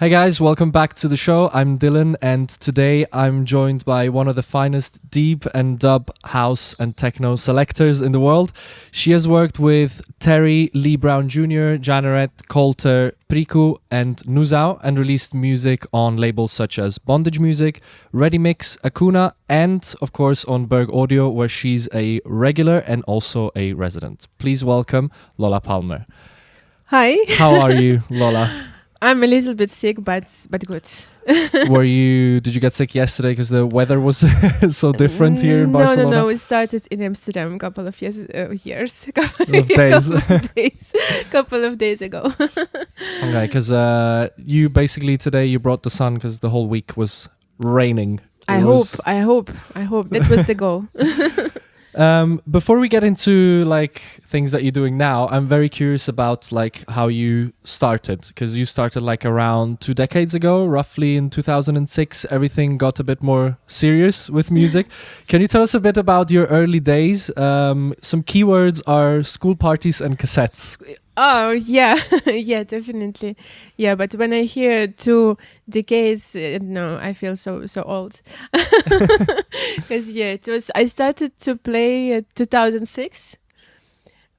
Hey guys, welcome back to the show. I'm Dylan, and today I'm joined by one of the finest deep and dub house and techno selectors in the world. She has worked with Terry, Lee Brown Jr., Janaret, Coulter, Priku, and Nuzao, and released music on labels such as Bondage Music, Ready Mix, Akuna, and of course on Berg Audio, where she's a regular and also a resident. Please welcome Lola Palmer. Hi. How are you, Lola? I'm a little bit sick, but good. Did you get sick yesterday because the weather was so different here in Barcelona? No. It started in Amsterdam a couple of couple of days ago. Okay, because you basically today you brought the sun because the whole week was raining. I hope. That was the goal. Before we get into like things that you're doing now, I'm very curious about like how you started, because you started like around 2 decades ago, roughly in 2006. Everything got a bit more serious with music. Can you tell us a bit about your early days? Some keywords are school parties and cassettes. Oh yeah, yeah, definitely. Yeah, but when I hear 2 decades, no, I feel so old. Because I started to play 2006.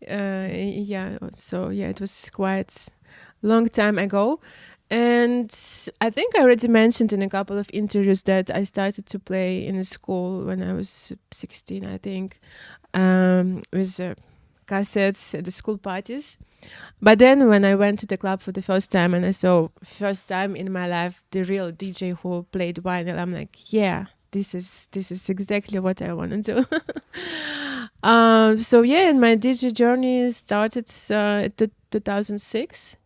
It was quite long time ago, and I think I already mentioned in a couple of interviews that I started to play in a school when I was 16, I think, with cassettes at the school parties. But then when I went to the club for the first time and I saw first time in my life the real DJ who played vinyl, I'm like, yeah, this is exactly what I want to do. And my DJ journey started 2006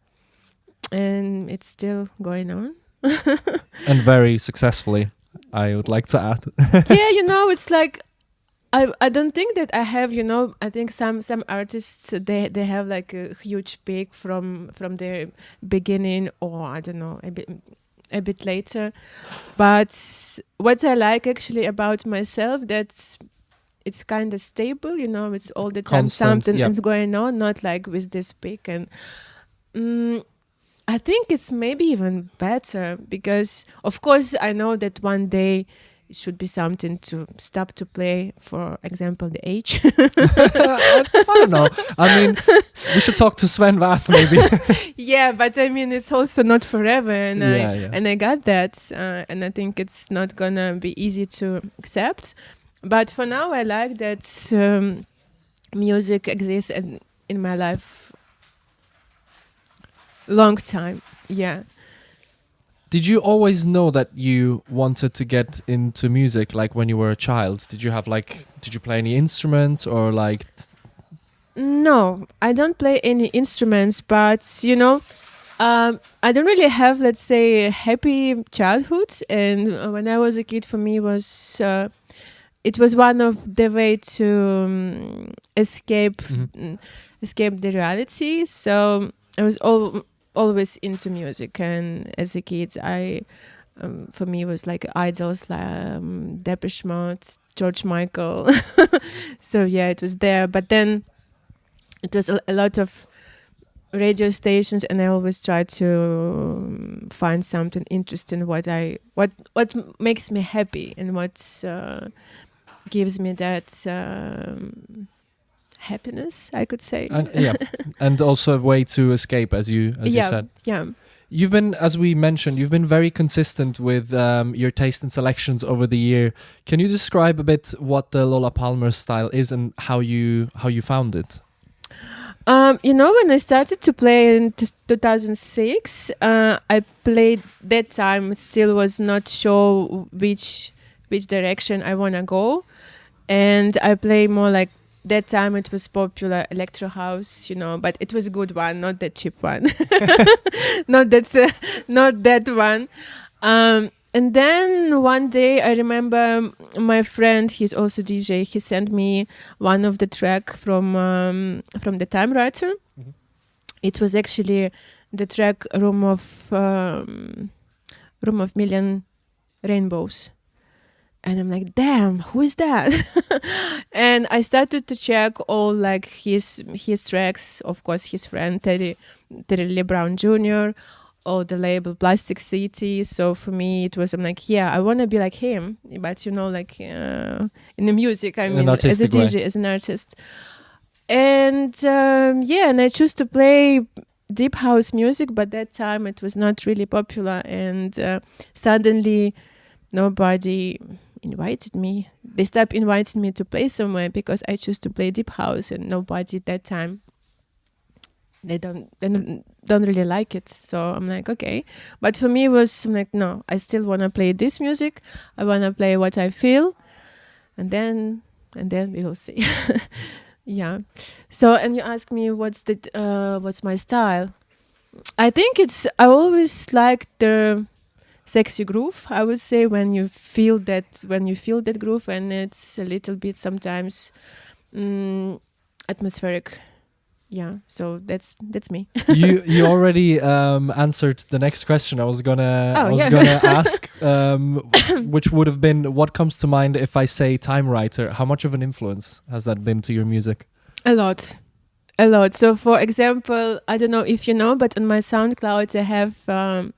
and it's still going on. And very successfully, I would like to add. Yeah, it's like I don't think that I have, I think some artists, they have like a huge peak from their beginning, or I don't know, a bit later. But what I like actually about myself, that it's kind of stable, it's all the time something is going on, not like with this peak. And I think it's maybe even better because, of course, I know that one day it should be something to stop to play, for example, the age. I don't know. I mean, we should talk to Sven Vath maybe. Yeah, but I mean, it's also not forever. And I got that. And I think it's not going to be easy to accept. But for now, I like that music exists in my life long time. Yeah. Did you always know that you wanted to get into music, like when you were a child? Did you play any instruments or like? No, I don't play any instruments, but I don't really have, let's say, a happy childhood. And when I was a kid, for me it was one of the way to escape the reality. So I was always into music, and as a kid for me it was like idols like Depeche Mode, George Michael. So yeah, it was there, but then it was a lot of radio stations, and I always tried to find something interesting, what makes me happy and what gives me that happiness, I could say. And also a way to escape, as you said. Yeah. You've been, as we mentioned, very consistent with your taste and selections over the year. Can you describe a bit what the Lola Palmer style is and how you found it? When I started to play in 2006, I played that time. It still was not sure which direction I want to go, and I play more like. That time it was popular electro house, but it was a good one, not that cheap one. not that one. And then one day I remember my friend, he's also DJ, he sent me one of the track from the Timewriter. Mm-hmm. It was actually the track Room of Million Rainbows. And I'm like, damn, who is that? And I started to check all like his tracks, of course, his friend Terry Lee Brown Jr., all the label Plastic City. So for me, it was, I'm like, yeah, I want to be like him, but like in the music, I mean, as a DJ, as an artist. And and I chose to play deep house music, but that time it was not really popular, and suddenly nobody invited me. They stopped inviting me to play somewhere because I chose to play deep house, and nobody at that time, they don't really like it. So I'm like, okay. But for me, I'm like, no, I still want to play this music. I want to play what I feel, and then we will see. Yeah. So, and you ask me what's my style. I think I always like the sexy groove, I would say, when you feel that groove, and it's a little bit sometimes atmospheric. Yeah, so that's me. You already answered the next question I was gonna ask, which would have been, what comes to mind if I say Timewriter? How much of an influence has that been to your music? A lot. So for example, I don't know if you know, but on my SoundCloud I have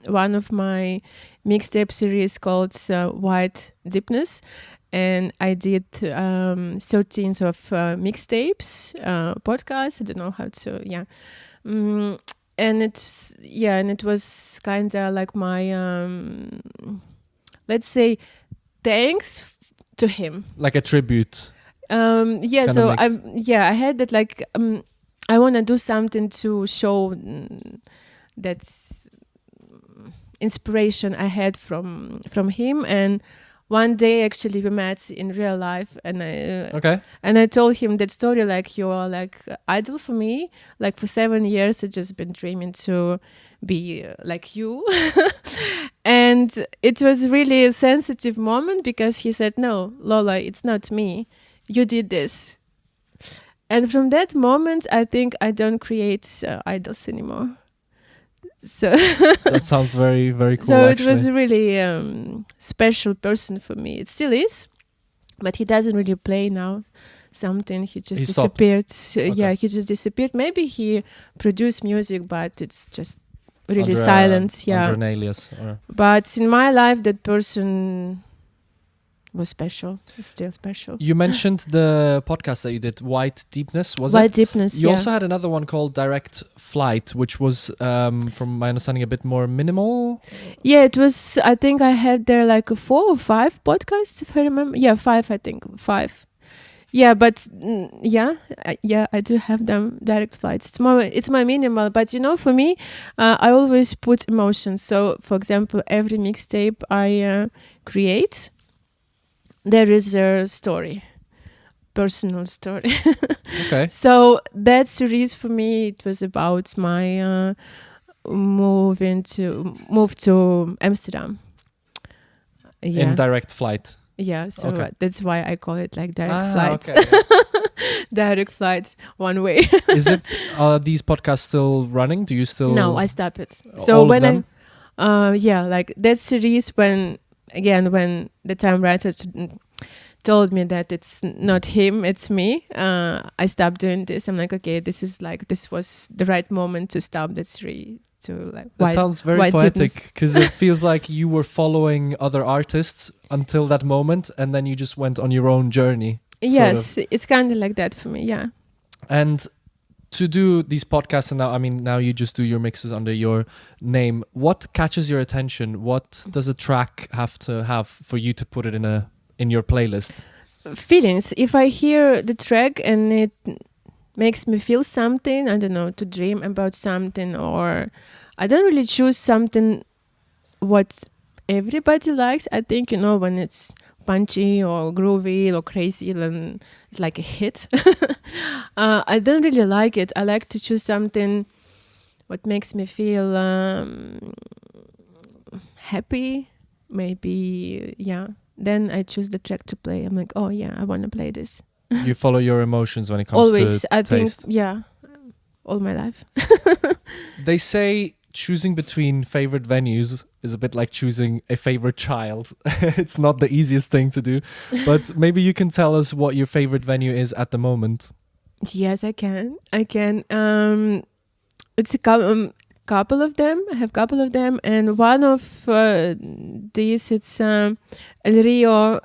one of my mixtape series called White Deepness. And I did 13 of mixtapes, podcasts. I don't know how to, and it was kind of like my, let's say, thanks to him. Like a tribute. So I had that, like, I want to do something to show that inspiration I had from him. And one day, actually, we met in real life, and I told him that story, like, you are like idol for me. Like, for 7 years, I just been dreaming to be like you. And it was really a sensitive moment, because he said, no, Lola, it's not me. You did this. And from that moment, I think I don't create idols anymore. So that sounds very, very cool. So actually. It was a really special person for me. It still is, but he doesn't really play now. Something he just disappeared. Okay. He just disappeared. Maybe he produced music, but it's just really silent. Under an alias. But in my life, that person was special. It's still special. You mentioned the podcast that you did, White Deepness, was it? White Deepness, You also had another one called Direct Flight, which was, from my understanding, a bit more minimal. Yeah, it was, I think I had there like 4 or 5 podcasts, if I remember. Yeah, 5, I think. 5. Yeah, but I do have them, Direct Flights. It's more minimal, but for me, I always put emotions. So, for example, every mixtape I create, there is a story, personal story. Okay. So that series for me, it was about my move to Amsterdam. In Direct Flight. Yeah, so that's why I call it like Direct Flight. Okay. Direct Flight, one way. Is it? Are these podcasts still running? Do you still? No, I stopped it. So all when of them? like that series, when the Timewriter told me that it's not him, it's me, I stopped doing this. I'm like, okay, this was the right moment to stop the series. That sounds very poetic, because it feels like you were following other artists until that moment, and then you just went on your own journey. Yes, it's kind of like that for me, yeah. And to do these podcasts, and now you just do your mixes under your name. What catches your attention? What does a track have to have for you to put it in your playlist? Feelings. If I hear the track and it makes me feel something, I don't know, to dream about something, or I don't really choose something what everybody likes. I think, when it's punchy or groovy or crazy, then it's like a hit. I don't really like it. I like to choose something what makes me feel happy, maybe, Then I choose the track to play. I'm like, oh yeah, I want to play this. You follow your emotions when it comes always, to I taste. think, all my life. They say choosing between favorite venues is a bit like choosing a favorite child. It's not the easiest thing to do, but maybe you can tell us what your favorite venue is at the moment. Yes, I can. couple of them. I have couple of them, and one of these, it's El Rio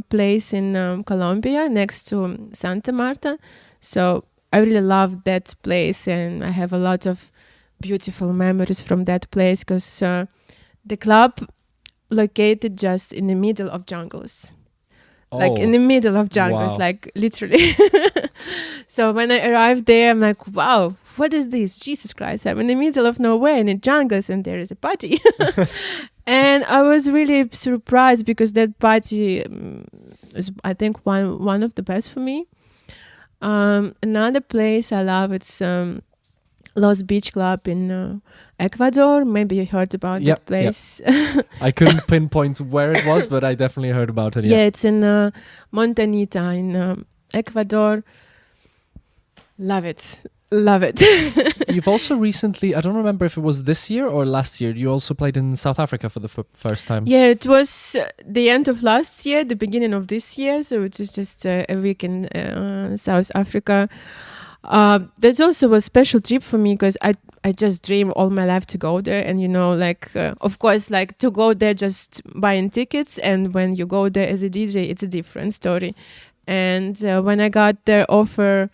place in Colombia next to Santa Marta. So I really love that place, and I have a lot of beautiful memories from that place because the club located just in the middle of jungles. Like in the middle of jungles, wow. like literally. So when I arrived there, I'm like, wow, what is this? Jesus Christ, I'm in the middle of nowhere in the jungles and there is a party. And I was really surprised because that party is, I think, one of the best for me. Another place I love, it's Los Beach Club in Ecuador. Maybe you heard about that place. Yep. I couldn't pinpoint where it was, but I definitely heard about it. Yeah, it's in Montanita in Ecuador. Love it. You've also recently, I don't remember if it was this year or last year, you also played in South Africa for the first time. Yeah, it was the end of last year, the beginning of this year. So it was just a week in South Africa. That's also a special trip for me because I just dream all my life to go there. And, you know, like, of course, like to go there just buying tickets. And when you go there as a DJ, it's a different story. And when I got their offer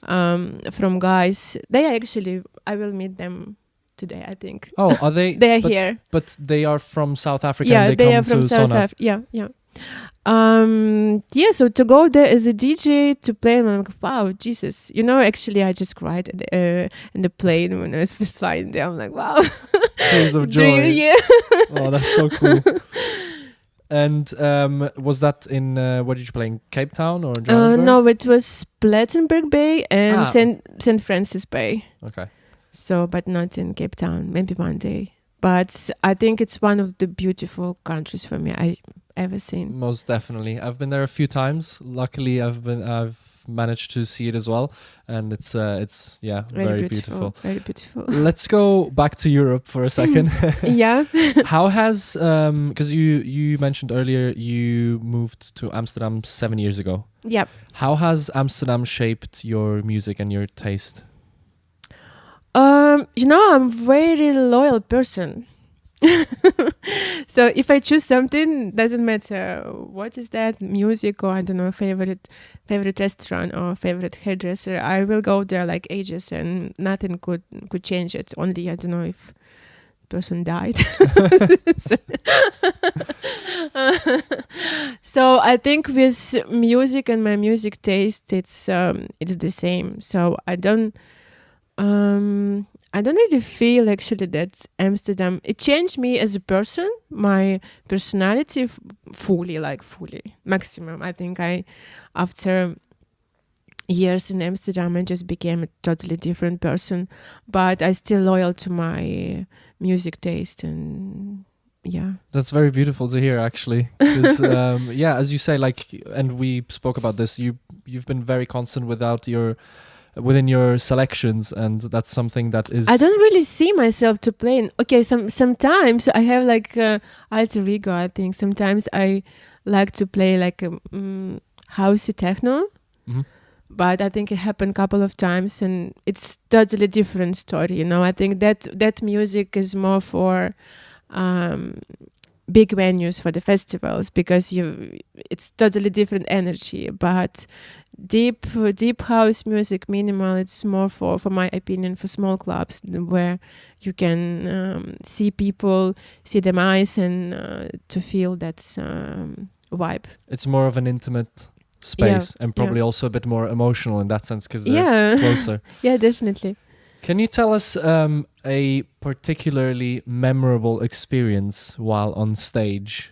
from guys, they actually, I will meet them today, I think. Oh, are they? They are here. But they are from South Africa. Yeah, and they come are from to South Sona. Africa. Yeah. So to go there as a DJ to play, I'm like, wow, Jesus. You know, actually, I just cried in the plane when I was flying there. I'm like, wow. Tears of joy. Yeah. Oh, that's so cool. And was that in, where did you play, in Cape Town or Johannesburg? No, it was Plettenberg Bay and St. Francis Bay. Okay. So, but not in Cape Town, maybe one day. But I think it's one of the beautiful countries for me I ever seen. Most definitely. I've been there a few times. Luckily, I've managed to see it as well, and it's very beautiful. Very beautiful. Let's go back to Europe for a second. Yeah. How has because you mentioned earlier you moved to Amsterdam 7 years ago. Yep. How has Amsterdam shaped your music and your taste? You know, I'm a very loyal person. So if I choose something, doesn't matter what is that, music or I don't know, favorite restaurant or favorite hairdresser, I will go there like ages and nothing could change it. Only I don't know if person died. So I think with music and my music taste, it's the same. So I don't really feel actually that Amsterdam, it changed me as a person, my personality fully, maximum. I think after years in Amsterdam, I just became a totally different person, but I still loyal to my music taste and yeah. That's very beautiful to hear, actually. 'Cause, as you say, like, and we spoke about this, you've been very constant within your selections, and that's something that is... I don't really see myself to play. Okay, sometimes I have like alter ego, I think. Sometimes I like to play like housey techno, but I think it happened a couple of times and it's totally different story, you know. I think that music is more for big venues, for the festivals, because it's totally different energy. But deep house music, minimal, it's more for my opinion, for small clubs where you can see people, see them eyes, and to feel that vibe. It's more of an intimate space, and probably also a bit more emotional in that sense, because they're closer. Yeah, definitely. Can you tell us a particularly memorable experience while on stage?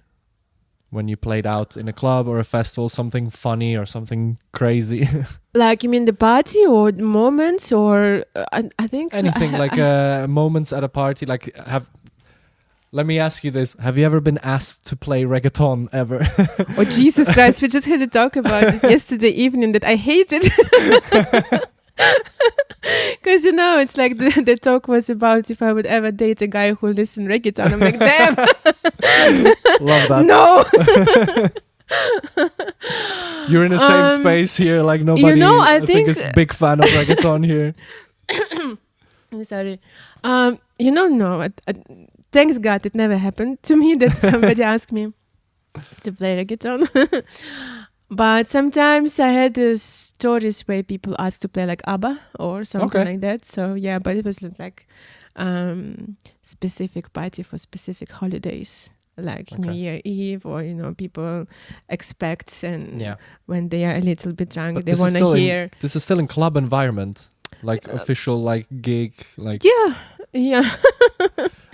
When you played out in a club or a festival, something funny or something crazy? Like, you mean the party or the moments, or I think... Anything, like moments at a party. Like, let me ask you this. Have you ever been asked to play reggaeton ever? Oh, Jesus Christ. We just had to talk about it yesterday evening that I hate it. Because, you know, it's like the talk was about if I would ever date a guy who listens reggaeton. I'm like, damn. Love that. No. You're in a safe space here. Like, nobody, you know, I think is big fan of reggaeton here. Sorry. No. Thanks God, it never happened to me that somebody asked me to play reggaeton. But sometimes I had stories where people asked to play like ABBA or something like that. So yeah, but it was like specific party for specific holidays, like New Year Eve, or people expect, and when they are a little bit drunk, but they want to hear. This is still in club environment, like official, like gig, like yeah.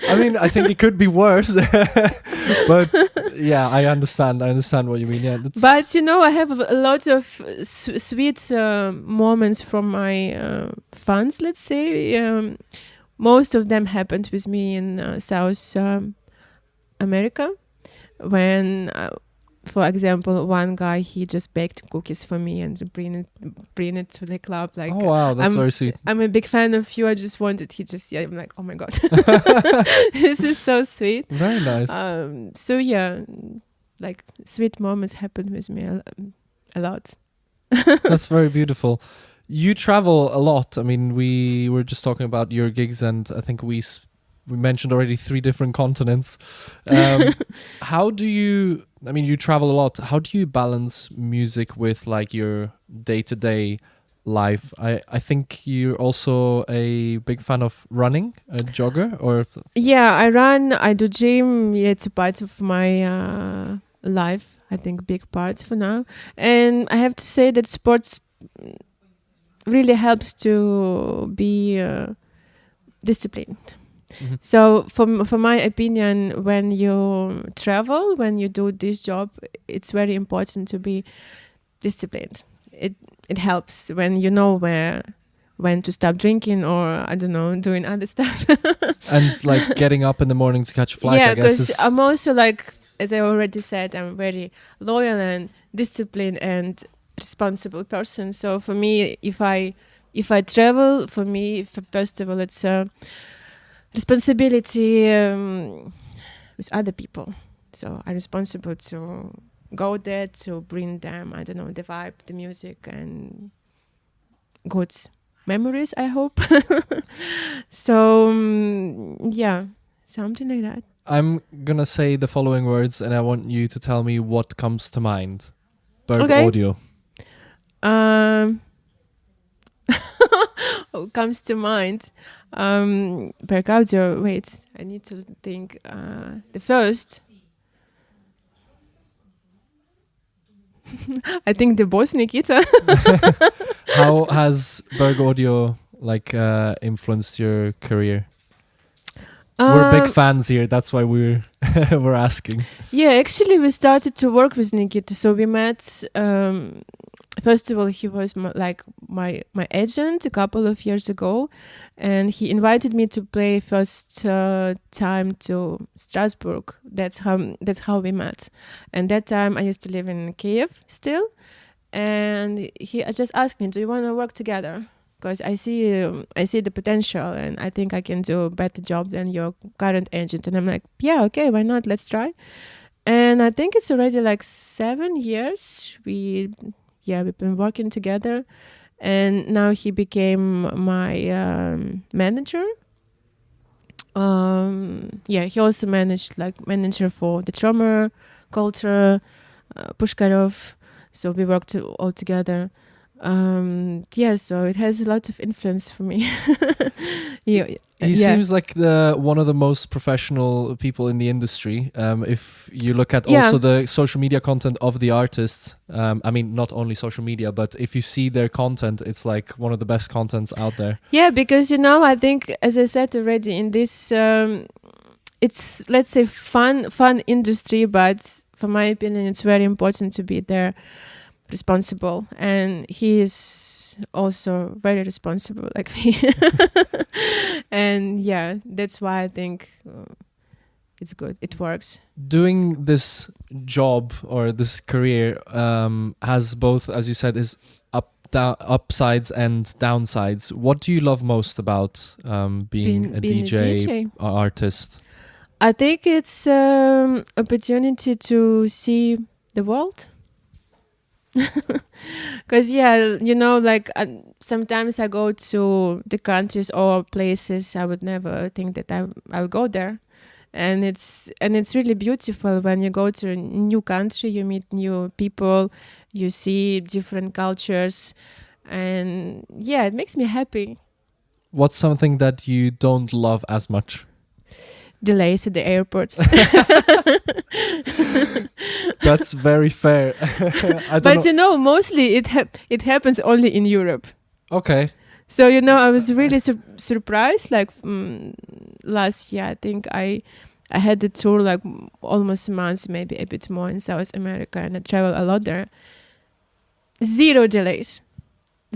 I mean, I think it could be worse, but yeah, I understand what you mean. Yeah, but I have a lot of sweet moments from my fans. Let's say most of them happened with me in South America, when, for example, one guy, he just baked cookies for me and bring it to the club. Like, oh wow, that's very sweet. I'm a big fan of you. I just wanted. I'm like, oh my god, this is so sweet. Very nice. So yeah, like sweet moments happen with me a lot. That's very beautiful. You travel a lot. I mean, we were just talking about your gigs, and I think we mentioned already 3 different continents. How do you? I mean, you travel a lot. How do you balance music with like your day-to-day life? I think you're also a big fan of running, a jogger, or yeah, I run. I do gym. Yeah, it's a part of my life. I think big parts for now, and I have to say that sports really helps to be disciplined. Mm-hmm. So for my opinion, when you travel, when you do this job, it's very important to be disciplined. It helps when you know when to stop drinking, or I don't know, doing other stuff. And like getting up in the morning to catch a flight. Yeah, I guess because I'm also, like, as I already said, I'm very loyal and disciplined and responsible person. So for me, if I travel, for me, first of all, it's a responsibility with other people. So I'm responsible to go there, to bring them, I don't know, the vibe, the music, and good memories, I hope. So yeah, something like that. I'm gonna say the following words, and I want you to tell me what comes to mind. Berg Audio. What comes to mind? Berg Audio. Wait, I need to think. The first. I think the boss Nikita. How has Berg Audio influenced your career? We're big fans here. That's why we're asking. Yeah, actually, we started to work with Nikita. So we met. First of all, he was my agent a couple of years ago, and he invited me to play first time to Strasbourg. That's how we met. And that time I used to live in Kiev still, and he just asked me, "Do you want to work together? Because I see the potential, and I think I can do a better job than your current agent." And I'm like, "Yeah, okay, why not? Let's try." And I think it's already 7 years. We've been working together, and now he became my manager. He also manager for the drummer, Culture, Pushkarov. So we worked all together. So it has a lot of influence for me. He seems like one of the most professional people in the industry. If you look at also the social media content of the artists, I mean, not only social media, but if you see their content, it's like one of the best contents out there. Yeah, because I think, as I said already, in this, it's, let's say, fun industry, but for my opinion, it's very important to be there. Responsible, and he is also very responsible like me. And that's why I think it's good, it works. Doing this job or this career has both, as you said, is upsides and downsides. What do you love most about being a DJ artist? I think it's opportunity to see the world. Because yeah, you know, like sometimes I go to the countries or places I would never think that I'll go there, and it's really beautiful when you go to a new country, you meet new people, you see different cultures, and yeah, it makes me happy. What's something that you don't love as much? Delays at the airports. That's very fair. I don't But know. you know, mostly it happens only in Europe. Okay. So you know, I was really surprised. Like last year, I think I had the tour like almost a month, maybe a bit more in South America, and I travel a lot there. Zero delays.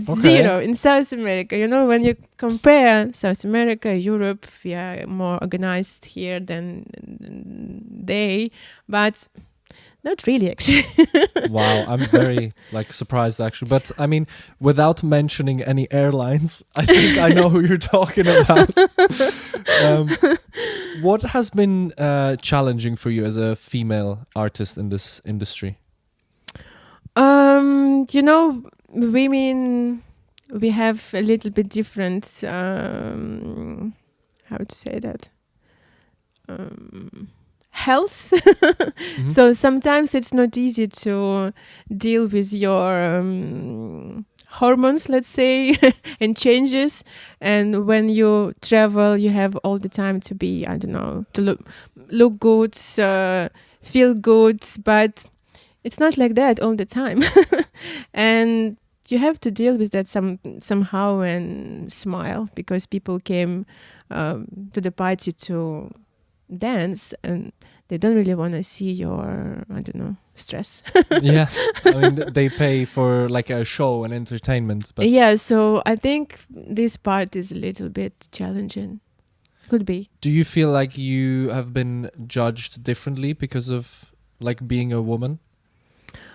Okay. Zero in South America. You know, when you compare South America, Europe, we are more organized here than they, but not really actually. Wow, I'm very surprised actually. But I mean, without mentioning any airlines, I think I know who you're talking about. What has been challenging for you as a female artist in this industry? You know, women, we have a little bit different, how to say that, health. Mhm. So sometimes it's not easy to deal with your hormones, let's say, and changes. And when you travel, you have all the time to be, I don't know, to look good, feel good, but it's not like that all the time. And you have to deal with that somehow and smile, because people came to the party to dance, and they don't really want to see your, I don't know, stress. Yeah, I mean they pay for like a show and entertainment, but Yeah, so I think this part is a little bit challenging. Could be. do you feel like you have been judged differently because of like being a woman?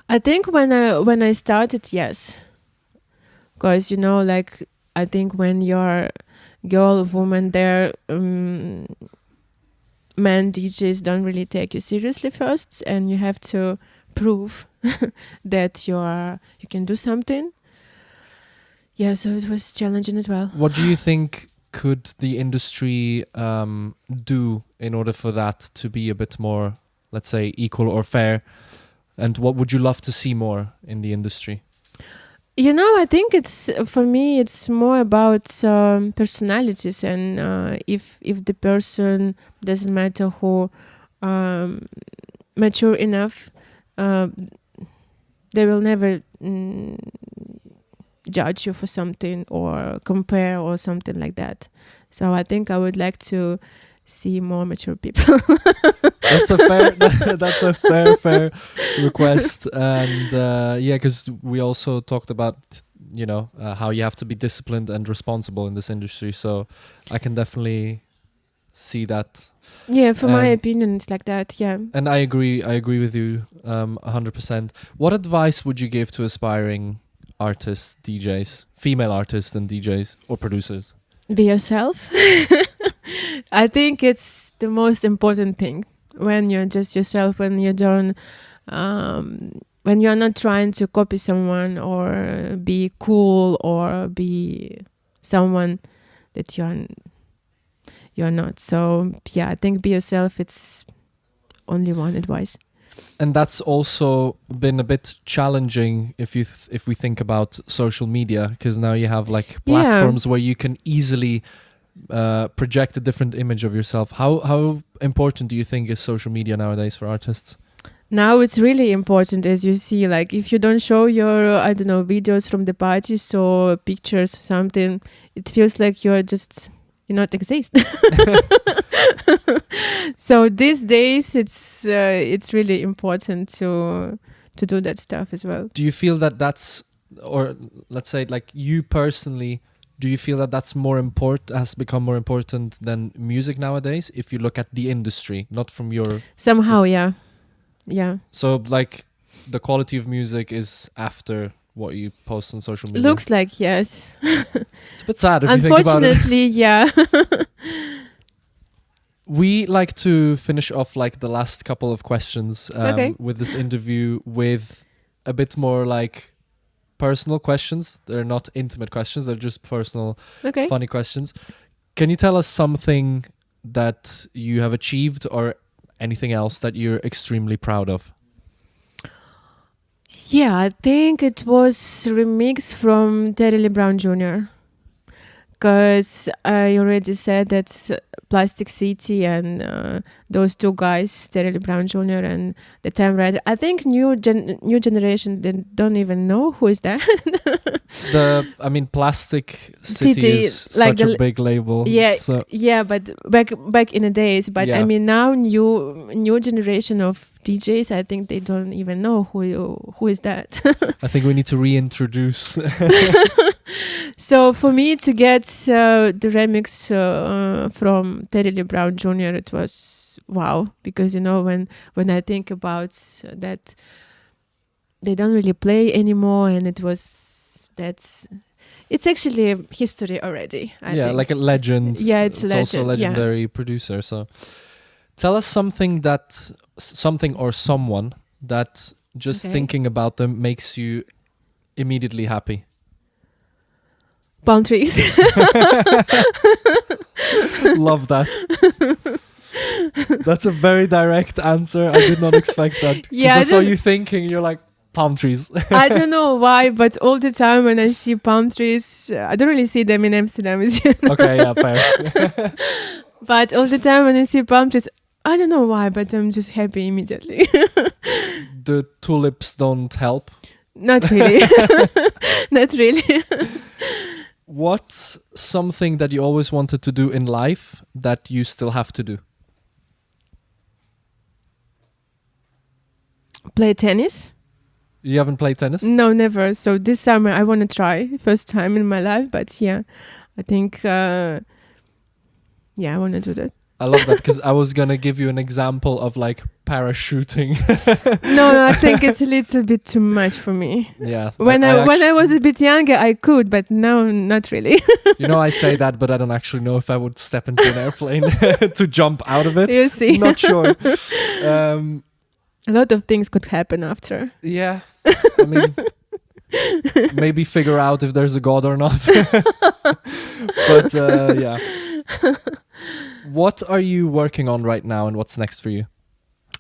I think when I started, yes, because you know, like I think when you're girl, woman, there, men DJs don't really take you seriously first, and you have to prove that you can do something. Yeah, so it was challenging as well. What do you think could the industry do in order for that to be a bit more, let's say, equal or fair? And what would you love to see more in the industry? You know, I think it's, for me, it's more about personalities, and if the person, doesn't matter who, mature enough, they will never judge you for something or compare or something like that. So I think I would like to see more mature people. That's a fair request, and yeah, because we also talked about how you have to be disciplined and responsible in this industry. So I can definitely see that. Yeah, for my opinion, it's like that. Yeah, and I agree with you 100%. What advice would you give to aspiring artists, DJs, female artists and DJs or producers? be yourself. I think it's the most important thing, when you're just yourself, when you don't, when you're not trying to copy someone or be cool or be someone that you're not. So yeah, I think be yourself. It's only one advice. And that's also been a bit challenging if we think about social media, because now you have like platforms where you can easily project a different image of yourself. How important do you think is social media nowadays for artists? Now it's really important, as you see, like if you don't show your, I don't know, videos from the parties or pictures or something, it feels like you not exist. So these days it's really important to do that stuff as well. Do you feel that that's, or let's say like you personally, do you feel that that's has become more important than music nowadays, if you look at the industry, not from your... Somehow, yeah. So like the quality of music is after what you post on social media? Looks like yes. It's a bit sad if you think about it. Unfortunately, yeah. We like to finish off like the last couple of questions Okay. with this interview with a bit more like personal questions. They're not intimate questions. They're just personal, Okay. funny questions. Can you tell us something that you have achieved or anything else that you're extremely proud of? Yeah, I think it was remix from Terry Lee Brown Jr. Because I already said that Plastic City and those two guys, Terry Lee Brown Jr. and the Timewriter. I think new generation they don't even know who is that. Plastic City is like such a big label. Yeah, So, yeah, but back in the days. But Yeah. I mean now new generation of DJs. I think they don't even know who is that. I think we need to reintroduce. So for me to get the remix from Terry Lee Brown Jr., it was wow, because when I think about that, they don't really play anymore, and it's actually history already. I think. Like a legend. Yeah, it's a also a legend, yeah. legendary producer. So tell us something or someone that just Okay. thinking about them makes you immediately happy. Palm trees. Love that. That's a very direct answer. I did not expect that. 'Cause Yeah, I I saw don't- you thinking, you're like, palm trees. I don't know why, but all the time when I see palm trees, I don't really see them in Amsterdam. Okay, yeah, fair. But all the time when I see palm trees, I don't know why, but I'm just happy immediately. The tulips don't help. Not really. Not really. What's something that you always wanted to do in life that you still have to do? Play tennis? You haven't played tennis? No, never. So this summer I want to try. First time in my life, but yeah, I think, I want to do that. I love that because I was going to give you an example of like parachuting. No, I think it's a little bit too much for me. Yeah. When I was a bit younger, I could, but now not really. I say that, but I don't actually know if I would step into an airplane to jump out of it. You see, Not sure. a lot of things could happen after. Yeah. I mean, maybe figure out if there's a God or not. But yeah. What are you working on right now and what's next for you?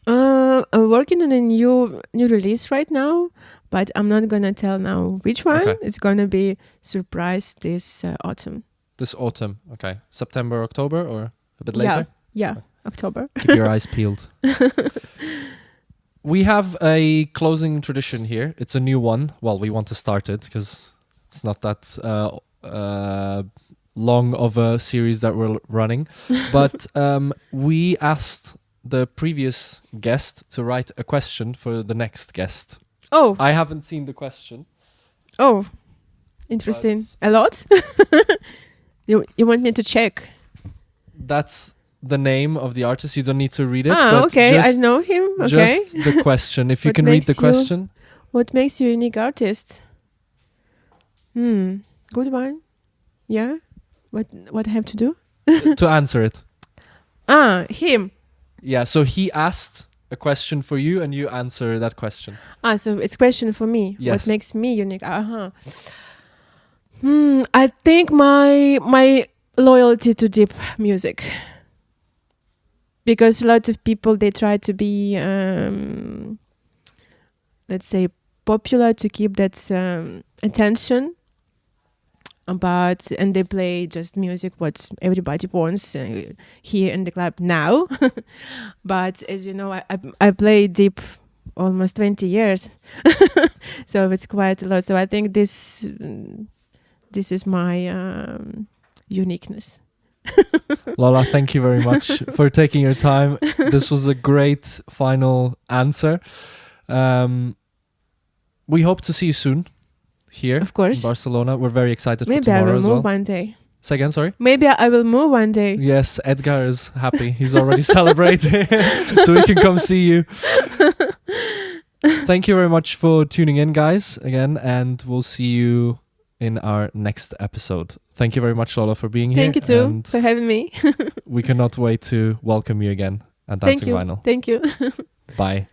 I'm working on a new release right now, but I'm not gonna tell now which one. Okay. It's gonna be surprise this autumn. This autumn. Okay. September, October, or a bit later? Yeah, October. Keep your eyes peeled. We have a closing tradition here. It's a new one. Well, we want to start it because it's not that long of a series that we're running. But we asked the previous guest to write a question for the next guest. Oh, I haven't seen the question. interesting. But- A lot. You want me to check? That's the name of the artist. You don't need to read it. Ah, but okay. I just, know him. Okay. Just the question. If you What can read the makes you- question. What makes you a unique artist? Good one. Yeah. What I have to do? To answer it. Him. Yeah, so he asked a question for you and you answer that question. So it's question for me. Yes. What makes me unique? I think my loyalty to deep music. Because a lot of people, they try to be, let's say, popular to keep that attention. And they play just music what everybody wants here in the club now. But as you know, I play deep almost 20 years. So it's quite a lot. So I think this is my uniqueness. Lola, thank you very much for taking your time. This was a great final answer. We hope to see you soon here Of course. in Barcelona. We're very excited Maybe for I tomorrow will as move well. one day. Say again, sorry? Maybe I will move one day. Yes, Edgar is happy. He's already celebrating, so we can come see you. Thank you very much for tuning in, guys, again, and we'll see you in our next episode. Thank you very much, Lola, for being here. Thank you too and for having me. we cannot wait to welcome you again at Thank Dancing you. Vinyl. Thank you. Bye.